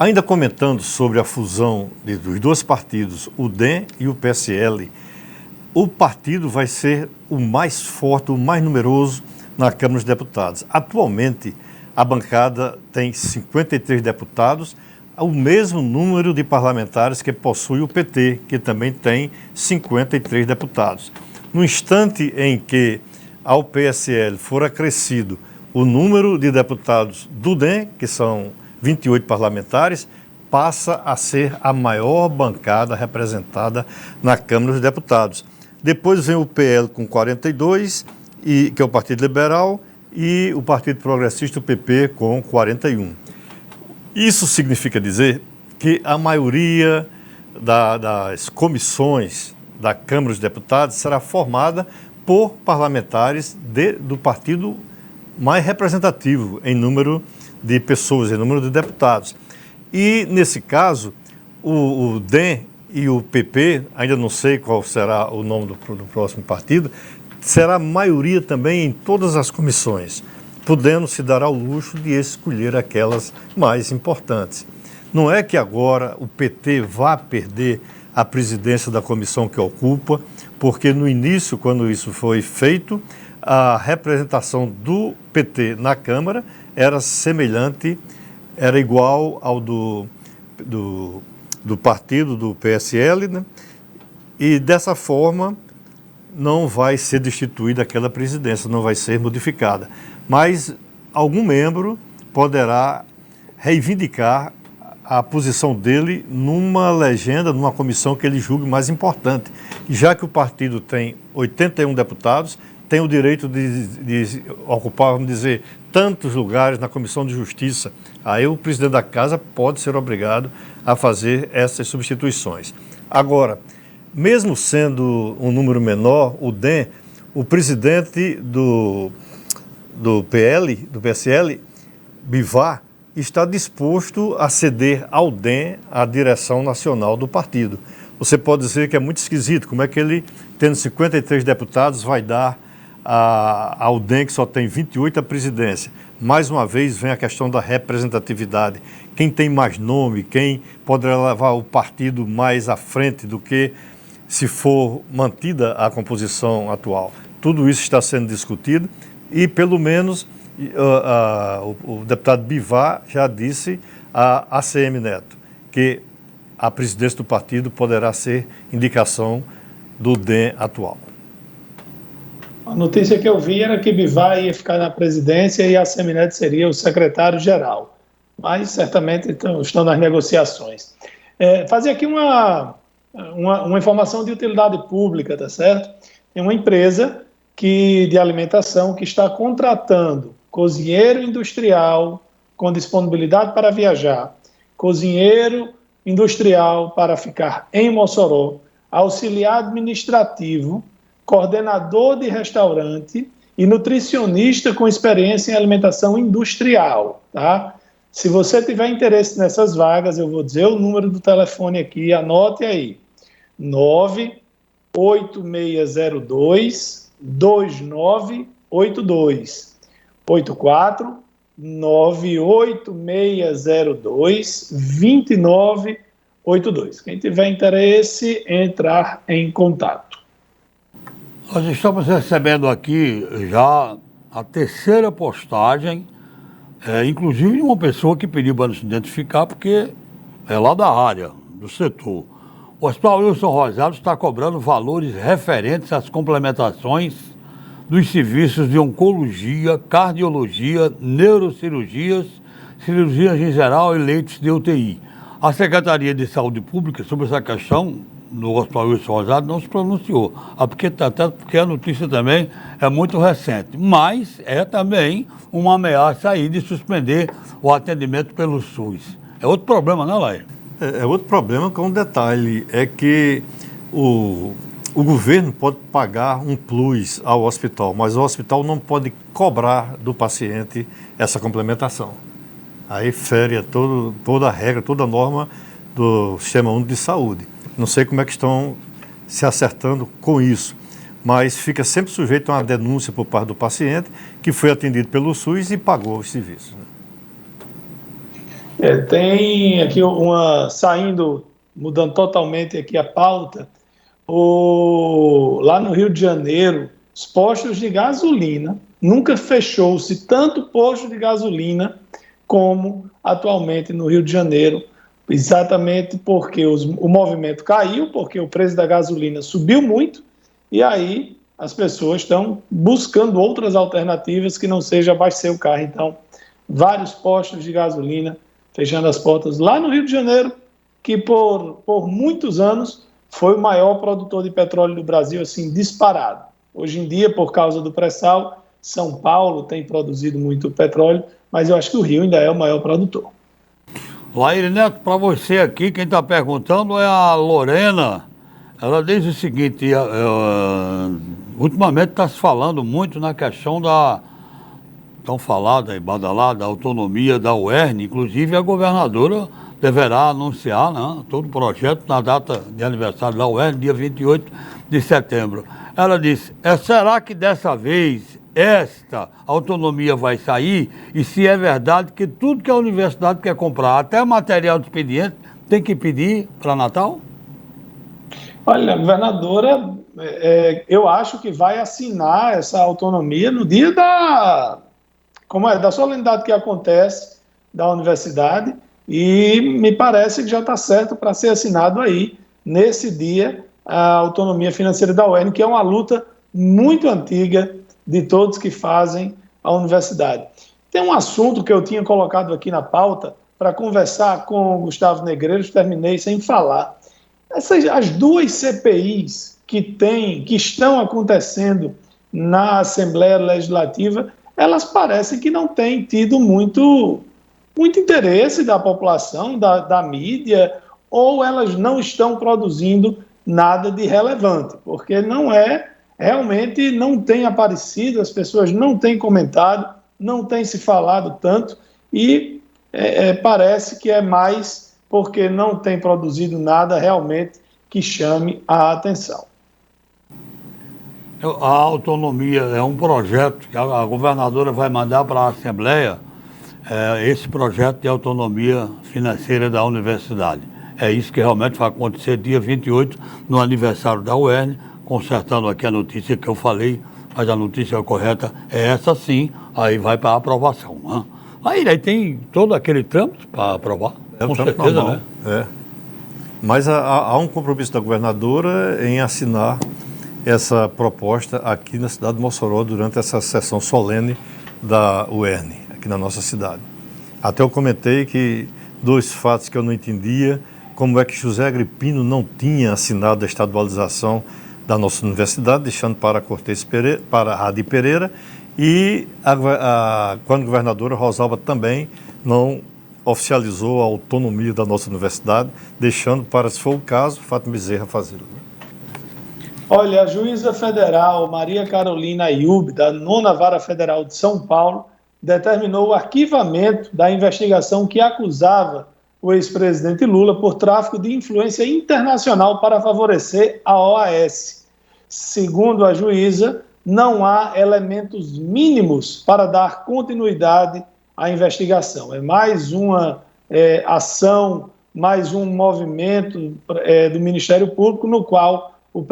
Ainda comentando sobre a fusão dos dois partidos, o DEM e o PSL, o partido vai ser o mais forte, o mais numeroso na Câmara dos Deputados. Atualmente, a bancada tem 53 deputados, o mesmo número de parlamentares que possui o PT, que também tem 53 deputados. No instante em que ao PSL for acrescido o número de deputados do DEM, que são 28 parlamentares, passa a ser a maior bancada representada na Câmara dos Deputados. Depois vem o PL com 42, que é o Partido Liberal, e o Partido Progressista, o PP, com 41. Isso significa dizer que a maioria das comissões da Câmara dos Deputados será formada por parlamentares do partido mais representativo em número de pessoas, em número de deputados. E, nesse caso, o DEM e o PP, ainda não sei qual será o nome do próximo partido, será maioria também em todas as comissões, podendo se dar ao luxo de escolher aquelas mais importantes. Não é que agora o PT vá perder a presidência da comissão que ocupa, porque no início, quando isso foi feito, a representação do PT na Câmara era semelhante, era igual ao do partido do PSL, né? E dessa forma não vai ser destituída aquela presidência, não vai ser modificada. Mas algum membro poderá reivindicar a posição dele numa legenda, numa comissão que ele julgue mais importante. Já que o partido tem 81 deputados, tem o direito de ocupar, vamos dizer, tantos lugares na Comissão de Justiça. Aí o presidente da Casa pode ser obrigado a fazer essas substituições. Agora, mesmo sendo um número menor, o DEM, o presidente do PSL, Bivar, está disposto a ceder ao DEM a direção nacional do partido. Você pode dizer que é muito esquisito, como é que ele, tendo 53 deputados, vai dar ao DEM, que só tem 28, a presidência. Mais uma vez vem a questão da representatividade. Quem tem mais nome, quem poderá levar o partido mais à frente do que se for mantida a composição atual. Tudo isso está sendo discutido e, pelo menos, o deputado Bivar já disse a ACM Neto que a presidência do partido poderá ser indicação do DEM atual. A notícia que eu vi era que Bivar ia ficar na presidência e a ACM Neto seria o secretário-geral. Mas, certamente, estão nas negociações. Fazer aqui uma informação de utilidade pública, tá certo? Tem uma empresa de alimentação que está contratando cozinheiro industrial com disponibilidade para viajar, cozinheiro industrial para ficar em Mossoró, auxiliar administrativo, coordenador de restaurante e nutricionista com experiência em alimentação industrial, tá? Se você tiver interesse nessas vagas, eu vou dizer o número do telefone aqui, anote aí, 98602-2982, 84 98602-2982. Quem tiver interesse, entrar em contato. Nós estamos recebendo aqui já a terceira postagem, inclusive de uma pessoa que pediu para não se identificar, porque é lá da área, do setor. O Hospital Wilson Rosado está cobrando valores referentes às complementações dos serviços de oncologia, cardiologia, neurocirurgias, cirurgias em geral e leitos de UTI. A Secretaria de Saúde Pública, sobre essa questão no Hospital Wilson Rosado, não se pronunciou. Até porque a notícia também é muito recente. Mas é também uma ameaça aí de suspender o atendimento pelo SUS. É outro problema, não, Laí? É outro problema com um detalhe, é que o governo pode pagar um plus ao hospital, mas o hospital não pode cobrar do paciente essa complementação. Aí fere toda a regra, toda a norma do Sistema Único de Saúde. Não sei como é que estão se acertando com isso, mas fica sempre sujeito a uma denúncia por parte do paciente que foi atendido pelo SUS e pagou os serviços. Tem aqui mudando totalmente aqui a pauta, lá no Rio de Janeiro, os postos de gasolina, nunca fechou-se tanto posto de gasolina como atualmente no Rio de Janeiro, exatamente porque o movimento caiu, porque o preço da gasolina subiu muito, e aí as pessoas estão buscando outras alternativas que não seja abastecer o carro. Então, vários postos de gasolina fechando as portas lá no Rio de Janeiro, que por muitos anos foi o maior produtor de petróleo do Brasil, assim, disparado. Hoje em dia, por causa do pré-sal, São Paulo tem produzido muito petróleo, mas eu acho que o Rio ainda é o maior produtor. Laíre Neto, para você aqui, quem está perguntando é a Lorena. Ela diz o seguinte, ultimamente está se falando muito na questão tão falada e badalada, autonomia da UERN, inclusive a governadora deverá anunciar, né, todo o projeto na data de aniversário da UERN, dia 28 de setembro. Ela disse, será que dessa vez esta autonomia vai sair? E se é verdade que tudo que a universidade quer comprar, até material de expediente, tem que pedir para Natal? Olha, a governadora, eu acho que vai assinar essa autonomia no dia da solenidade que acontece da universidade, e me parece que já está certo para ser assinado aí, nesse dia, a autonomia financeira da UERN, que é uma luta muito antiga de todos que fazem a universidade. Tem um assunto que eu tinha colocado aqui na pauta para conversar com o Gustavo Negreiros, terminei sem falar. As duas CPIs que estão acontecendo na Assembleia Legislativa, elas parecem que não têm tido muito interesse da população, da mídia, ou elas não estão produzindo nada de relevante, porque realmente não tem aparecido, as pessoas não têm comentado, não tem se falado tanto, e parece que é mais porque não tem produzido nada realmente que chame a atenção. A autonomia é um projeto que a governadora vai mandar para a Assembleia, esse projeto de autonomia financeira da universidade. É isso que realmente vai acontecer dia 28, no aniversário da UERN, consertando aqui a notícia que eu falei, mas a notícia correta é essa sim, aí vai para a aprovação. Né? Aí tem todo aquele trâmite para aprovar, com certeza, normal, né? Mas há um compromisso da governadora em assinar essa proposta aqui na cidade de Mossoró durante essa sessão solene da UERN, aqui na nossa cidade. Até eu comentei que dois fatos que eu não entendia, como é que José Agripino não tinha assinado a estadualização da nossa universidade, deixando para a Rádio Pereira, e quando a governadora Rosalba também não oficializou a autonomia da nossa universidade, deixando para, se for o caso, Fátima Bezerra fazê-lo. Olha, a juíza federal Maria Carolina Ayub, da 9ª Vara Federal de São Paulo, determinou o arquivamento da investigação que acusava o ex-presidente Lula por tráfico de influência internacional para favorecer a OAS. Segundo a juíza, não há elementos mínimos para dar continuidade a investigação. É mais uma ação, mais um movimento do Ministério Público no qual o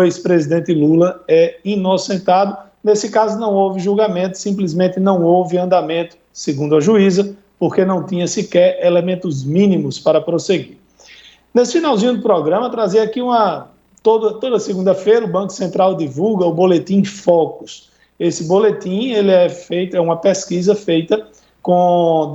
ex-presidente Lula é inocentado. Nesse caso não houve julgamento, simplesmente não houve andamento, segundo a juíza, porque não tinha sequer elementos mínimos para prosseguir. Nesse finalzinho do programa, trazer aqui toda segunda-feira o Banco Central divulga o Boletim Focus. Esse boletim ele é uma pesquisa feita com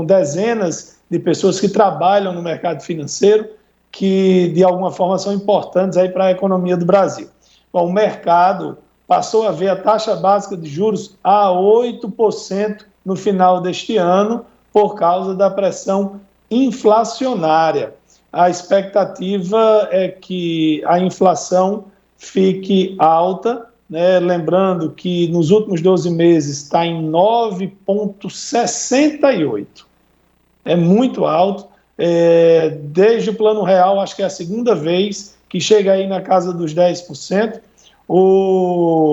dezenas de pessoas que trabalham no mercado financeiro, que de alguma forma são importantes aí para a economia do Brasil. Bom, o mercado passou a ver a taxa básica de juros a 8% no final deste ano, por causa da pressão inflacionária. A expectativa é que a inflação fique alta, né? Lembrando que nos últimos 12 meses está em 9,68%. É muito alto. Desde o Plano Real, acho que é a segunda vez que chega aí na casa dos 10%.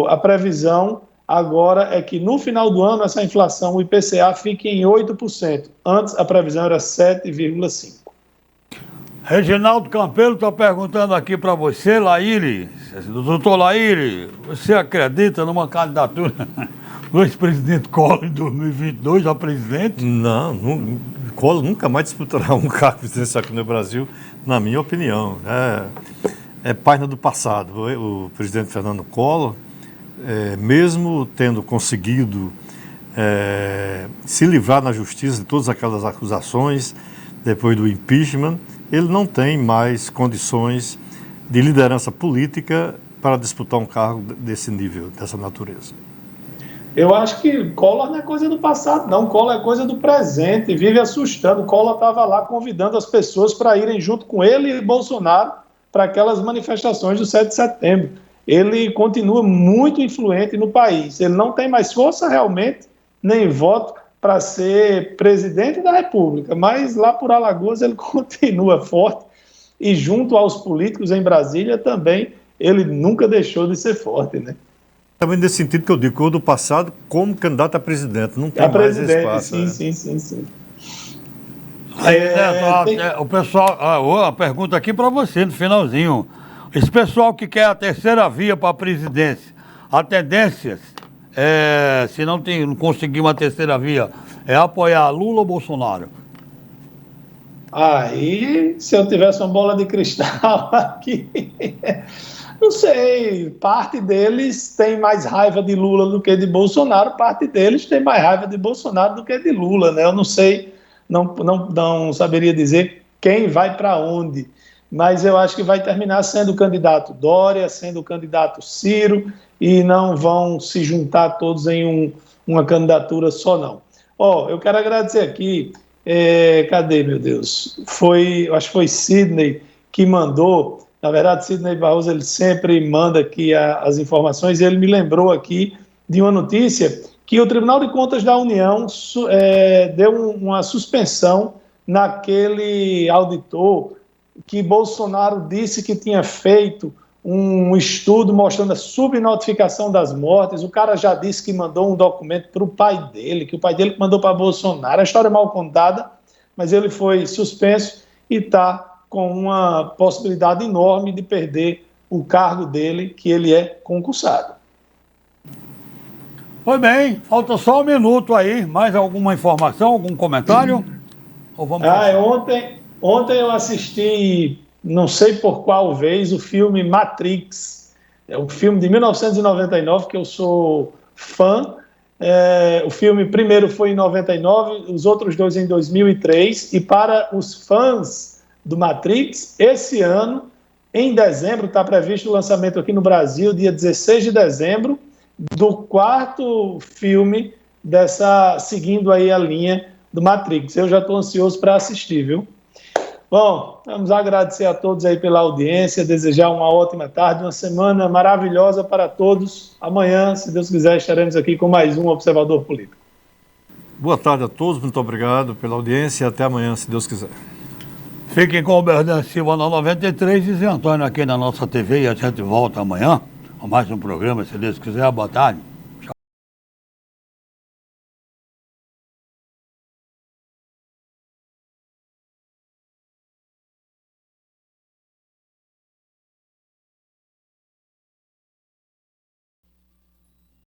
A previsão agora é que no final do ano essa inflação, o IPCA, fique em 8%. Antes a previsão era 7,5%. Reginaldo Campelo está perguntando aqui para você, Laíre, doutor Laíre, você acredita numa candidatura do ex-presidente Collor em 2022 a presidente? Não, Collor nunca mais disputará um cargo presidencial aqui no Brasil, na minha opinião. É página do passado. O presidente Fernando Collor, mesmo tendo conseguido se livrar na justiça de todas aquelas acusações, depois do impeachment, ele não tem mais condições de liderança política para disputar um cargo desse nível, dessa natureza. Eu acho que Collor não é coisa do passado, não. Collor é coisa do presente, vive assustando. Collor estava lá convidando as pessoas para irem junto com ele e Bolsonaro para aquelas manifestações do 7 de setembro. Ele continua muito influente no país. Ele não tem mais força realmente, nem voto, para ser presidente da República, mas lá por Alagoas ele continua forte e junto aos políticos em Brasília também ele nunca deixou de ser forte, né? Também nesse sentido que eu digo, o do passado como candidato a presidente, não tem mais espaço. Sim. O pessoal, a pergunta aqui para você no finalzinho, esse pessoal que quer a terceira via para a presidência, a tendência se não conseguir uma terceira via, é apoiar Lula ou Bolsonaro? Aí, se eu tivesse uma bola de cristal aqui, não sei, parte deles tem mais raiva de Lula do que de Bolsonaro, parte deles tem mais raiva de Bolsonaro do que de Lula, né? Eu não sei, não saberia dizer quem vai para onde, mas eu acho que vai terminar sendo o candidato Dória, sendo o candidato Ciro, e não vão se juntar todos em uma candidatura só, não. Eu quero agradecer aqui, cadê, meu Deus? Acho que foi Sidney que mandou, na verdade, Sidney Barroso, ele sempre manda aqui as informações, e ele me lembrou aqui de uma notícia que o Tribunal de Contas da União deu uma suspensão naquele auditor que Bolsonaro disse que tinha feito um estudo mostrando a subnotificação das mortes. O cara já disse que mandou um documento para o pai dele, que o pai dele mandou para Bolsonaro. A história é mal contada, mas ele foi suspenso e está com uma possibilidade enorme de perder o cargo dele, que ele é concursado. Foi bem, falta só um minuto aí. Mais alguma informação, algum comentário? Ou vamos ontem eu assisti, não sei por qual vez, o filme Matrix. É um filme de 1999, que eu sou fã. O filme primeiro foi em 99, os outros dois em 2003. E para os fãs do Matrix, esse ano, em dezembro, está previsto o lançamento aqui no Brasil, dia 16 de dezembro, do quarto filme seguindo aí a linha do Matrix. Eu já estou ansioso para assistir, viu? Bom, vamos agradecer a todos aí pela audiência, desejar uma ótima tarde, uma semana maravilhosa para todos. Amanhã, se Deus quiser, estaremos aqui com mais um Observador Político. Boa tarde a todos, muito obrigado pela audiência e até amanhã, se Deus quiser. Fiquem com o Berdan Silva na 93 e Zé Antônio aqui na nossa TV, e a gente volta amanhã com mais um programa, se Deus quiser. Boa tarde.